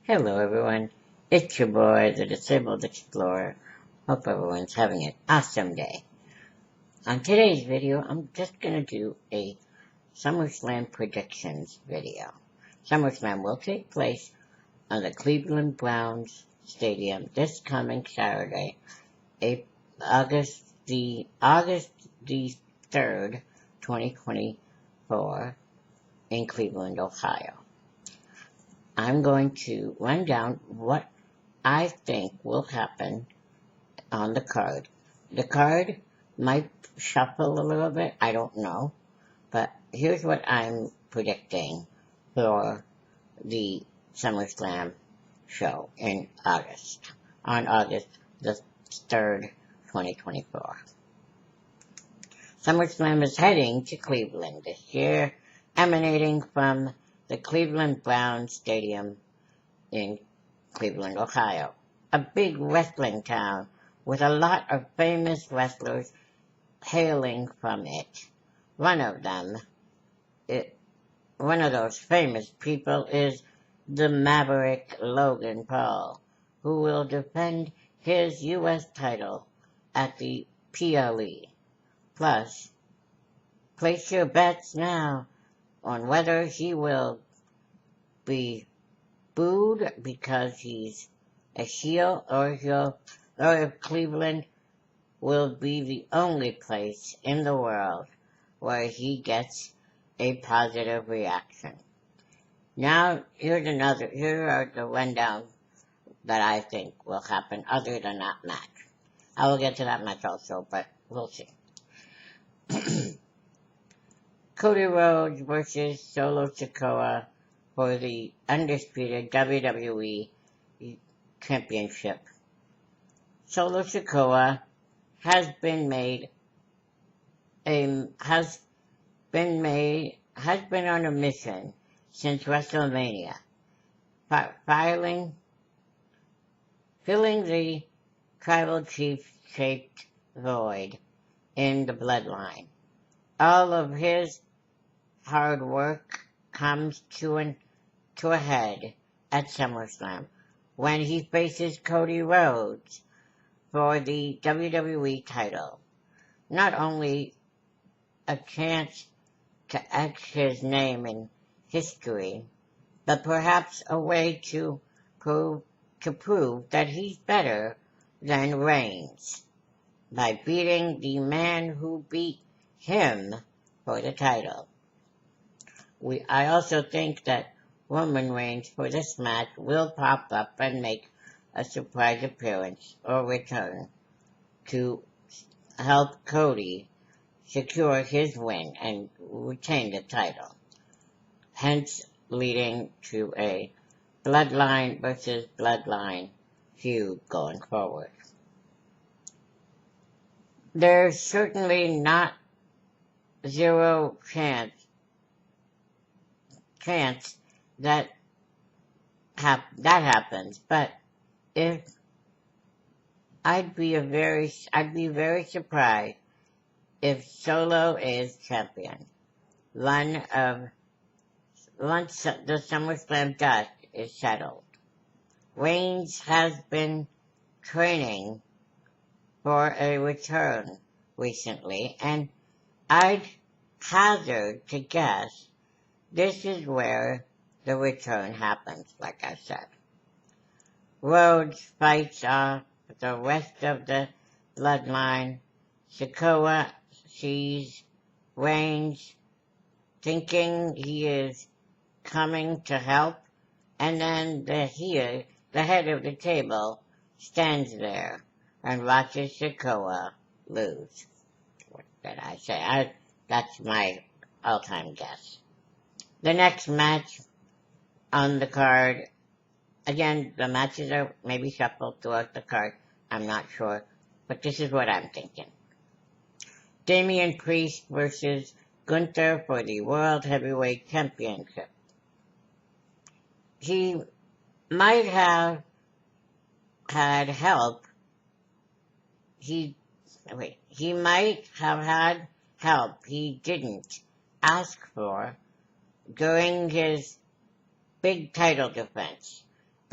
Hello everyone, it's your boy, the Disabled Explorer. Hope everyone's having an awesome day. On today's video, I'm just gonna do a SummerSlam predictions video. SummerSlam will take place on the Cleveland Browns Stadium this coming Saturday, August the 3rd, 2024, in Cleveland, Ohio. I'm going to run down what I think will happen on the card. The card might shuffle a little bit, I don't know, but here's what I'm predicting for the SummerSlam show in August, on August the 3rd, 2024. SummerSlam is heading to Cleveland this year, emanating from the Cleveland Browns Stadium in Cleveland, Ohio, a big wrestling town with a lot of famous wrestlers hailing from it. One of those famous people is the Maverick Logan Paul, who will defend his U.S. title at the P.L.E. Plus, place your bets now on whether he will be booed because he's a heel, or if Cleveland will be the only place in the world where he gets a positive reaction. Now, here are the rundown that I think will happen other than that match. I will get to that match also, but we'll see. Cody Rhodes versus Solo Sikoa for the undisputed WWE Championship. Solo Sikoa has been on a mission since WrestleMania, filling the tribal chief-shaped void in the bloodline. All of his hard work comes to a head at SummerSlam when he faces Cody Rhodes for the WWE title. Not only a chance to etch his name in history, but perhaps a way to prove that he's better than Reigns by beating the man who beat him for the title. I also think that Roman Reigns for this match will pop up and make a surprise appearance or return to help Cody secure his win and retain the title, hence leading to a bloodline versus bloodline feud going forward. There's certainly not zero chance that happens, but I'd be very surprised if Solo is champion. Once the SummerSlam dust is settled. Reigns has been training for a return recently, and I'd hazard to guess this is where the return happens, like I said. Rhodes fights off the rest of the bloodline. Sikoa sees Reigns thinking he is coming to help, and then the head of the table, stands there and watches Sikoa lose. What did I say? That's my all-time guess. The next match on the card, again, the matches are maybe shuffled throughout the card, I'm not sure, but this is what I'm thinking. Damian Priest versus Gunther for the World Heavyweight Championship. He might have had help. He might have had help he didn't ask for during his big title defense.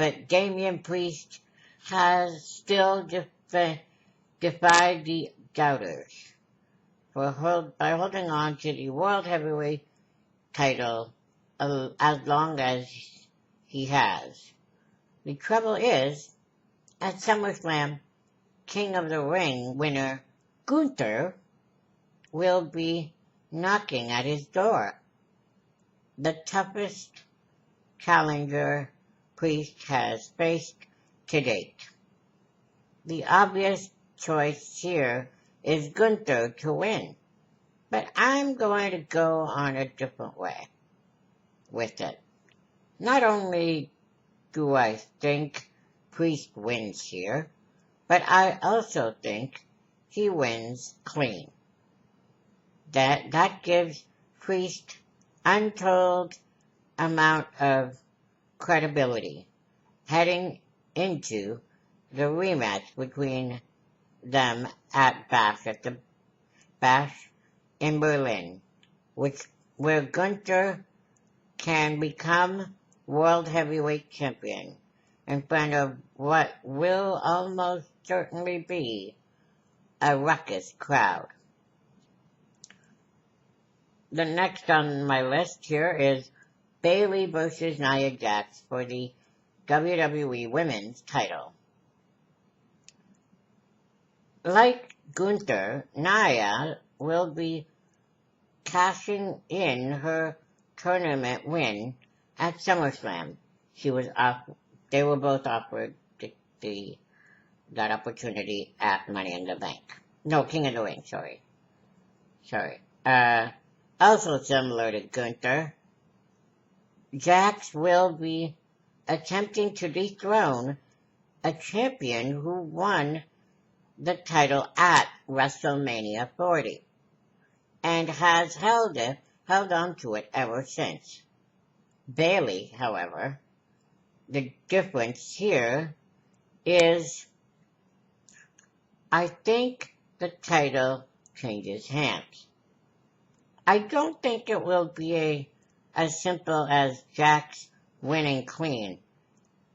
but Damian Priest has still defied the doubters by holding on to the World Heavyweight title as long as he has. The trouble is, at SummerSlam, King of the Ring winner Gunther will be knocking at his door, the toughest challenger Priest has faced to date. The obvious choice here is Gunther to win, but I'm going to go on a different way with it. Not only do I think Priest wins here, but I also think he wins clean. That gives Priest untold amount of credibility heading into the rematch between them at Bash in Berlin, where Gunther can become World Heavyweight Champion in front of what will almost certainly be a ruckus crowd. The next on my list here is Bayley versus Nia Jax for the WWE Women's title. Like Gunther, Nia will be cashing in her tournament win at SummerSlam. They were both offered that opportunity at Money in the Bank. No, King of the Ring, sorry. Also similar to Gunther, Jax will be attempting to dethrone a champion who won the title at WrestleMania 40 and has held on to it ever since. Bayley, however, the difference here is I think the title changes hands. I don't think it will be as simple as Jax winning clean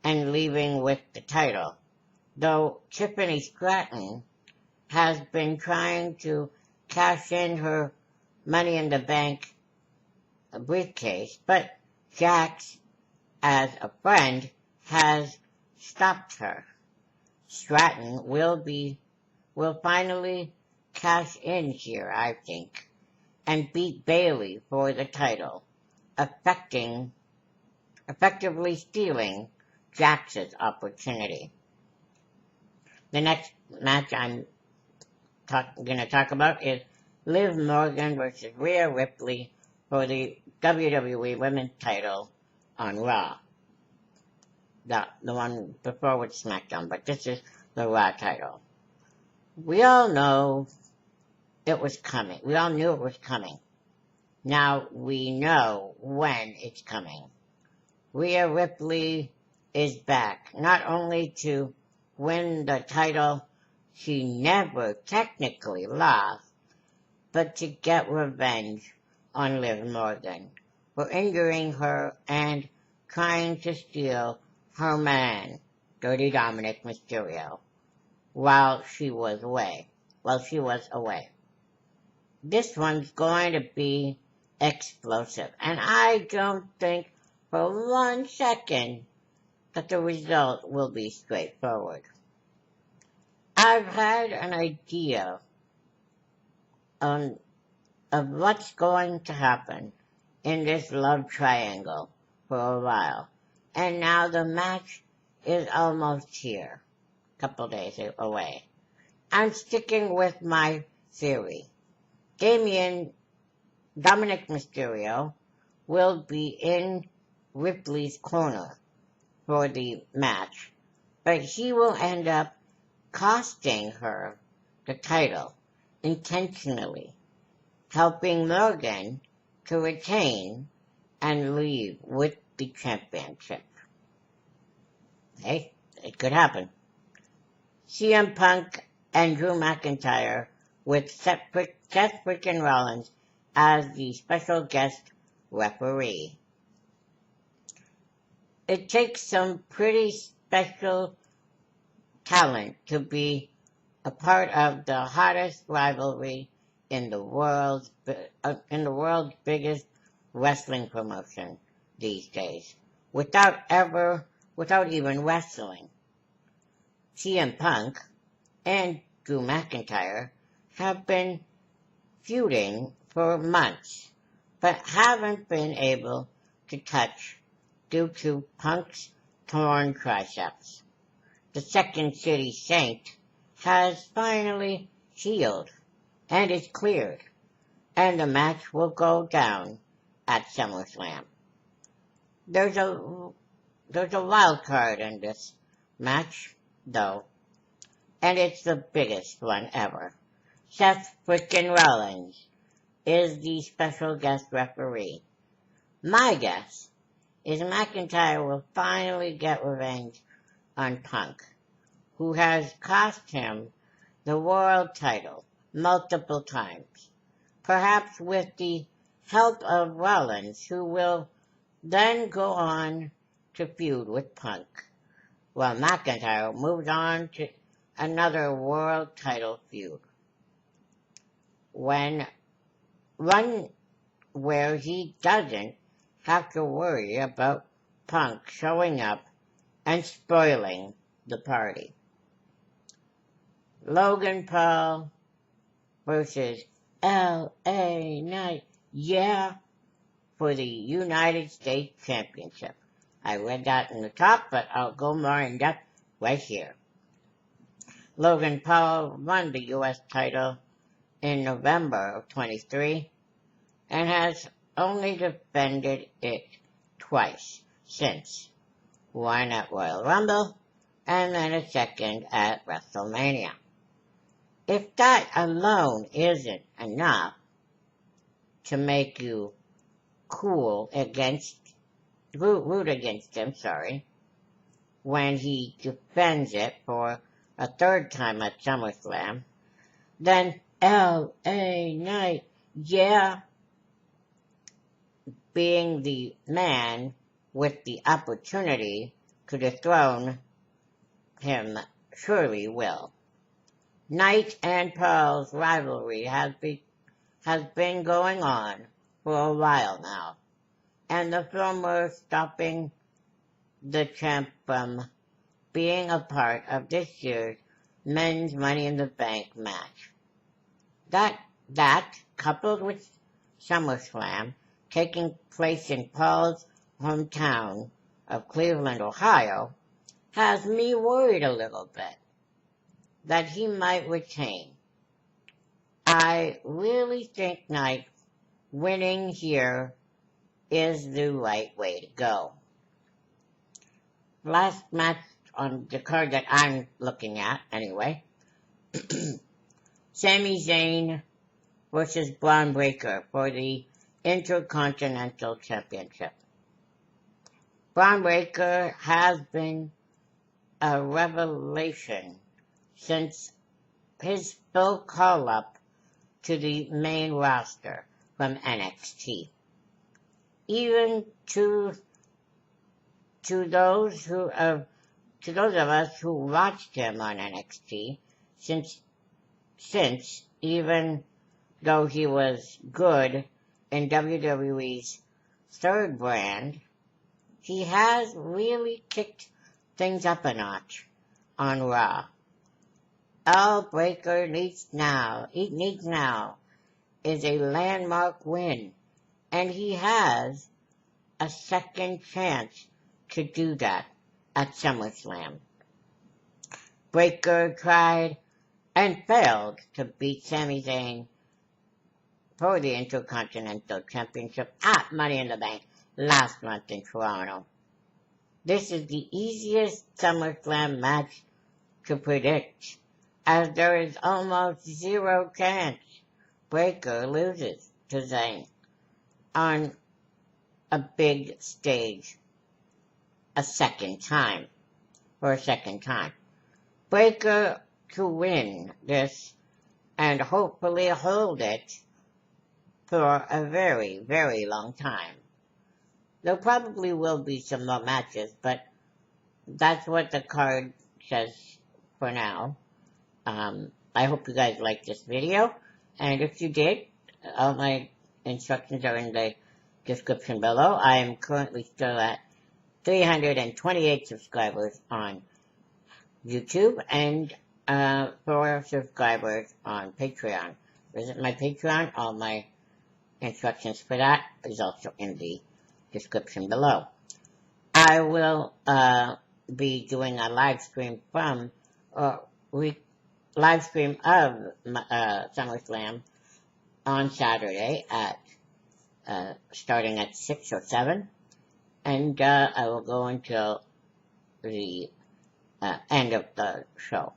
and leaving with the title, though Tiffany Stratton has been trying to cash in her Money in the Bank briefcase, but Jax, as a friend, has stopped her. Stratton will finally cash in here, I think, and beat Bayley for the title, effectively stealing Jax's opportunity. The next match I'm going to talk about is Liv Morgan versus Rhea Ripley for the WWE Women's title on Raw. The one before was SmackDown, but this is the Raw title. We all know it was coming. We all knew it was coming. Now we know when it's coming. Rhea Ripley is back, not only to win the title she never technically lost, but to get revenge on Liv Morgan for injuring her and trying to steal her man, Dirty Dominic Mysterio, while she was away. This one's going to be explosive, and I don't think for 1 second that the result will be straightforward. I've had an idea of what's going to happen in this love triangle for a while, and now the match is almost here, a couple days away. I'm sticking with my theory. Dominic Mysterio will be in Ripley's corner for the match, but he will end up costing her the title intentionally, helping Morgan to retain and leave with the championship. Hey, it could happen. CM Punk and Drew McIntyre with Seth freaking Rollins as the special guest referee. It takes some pretty special talent to be a part of the hottest rivalry in the world's biggest wrestling promotion these days, without even wrestling. CM Punk and Drew McIntyre have been feuding for months, but haven't been able to touch due to Punk's torn triceps. The Second City Saint has finally healed and is cleared, and the match will go down at SummerSlam. There's a wild card in this match, though, and it's the biggest one ever. Seth frickin' Rollins is the special guest referee. My guess is McIntyre will finally get revenge on Punk, who has cost him the world title multiple times, perhaps with the help of Rollins, who will then go on to feud with Punk, while McIntyre moves on to another world title feud. One where he doesn't have to worry about Punk showing up and spoiling the party. Logan Paul versus L.A. Knight, for the United States Championship. I read that in the top, but I'll go more in depth right here. Logan Paul won the U.S. title in November of 23 and has only defended it twice since. One at Royal Rumble and then a second at WrestleMania. If that alone isn't enough to make you root against him, when he defends it for a third time at SummerSlam, then L.A. Knight, being the man with the opportunity to dethrone him, surely will. Knight and Paul's rivalry has been going on for a while now, and the former stopping the champ from being a part of this year's men's Money in the Bank match. That coupled with SummerSlam taking place in Paul's hometown of Cleveland, Ohio, has me worried a little bit that he might retain. I really think Knight winning here is the right way to go. Last match on the card that I'm looking at, anyway. Sami Zayn versus Braun Breaker for the Intercontinental Championship. Braun Breaker has been a revelation since his full call-up to the main roster from NXT. Even to those of us who watched him on NXT, since even though he was good in WWE's third brand, he has really kicked things up a notch on Raw. All Breaker needs now is a landmark win, and he has a second chance to do that at SummerSlam. Breaker tried and failed to beat Sami Zayn for the Intercontinental Championship at Money in the Bank last month in Toronto. This is the easiest SummerSlam match to predict, as there is almost zero chance Breaker loses to Zayn on a big stage for a second time. Breaker to win this and hopefully hold it for a very, very long time. There probably will be some more matches, but that's what the card says for now. I hope you guys liked this video, and if you did, all my instructions are in the description below. I am currently still at 328 subscribers on YouTube and 4 subscribers on Patreon. Visit my Patreon. All my instructions for that is also in the description below. I will be doing a live stream live stream of SummerSlam on Saturday at starting at 6 or 7, and I will go until the end of the show.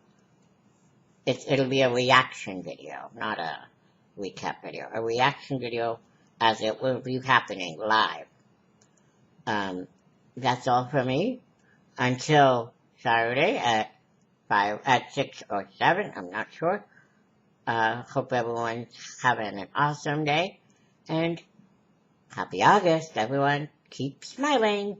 It'll be a reaction video, not a recap video. A reaction video, as it will be happening live. That's all for me. Until Saturday at 6 or 7, I'm not sure. Hope everyone's having an awesome day, and happy August, everyone. Keep smiling.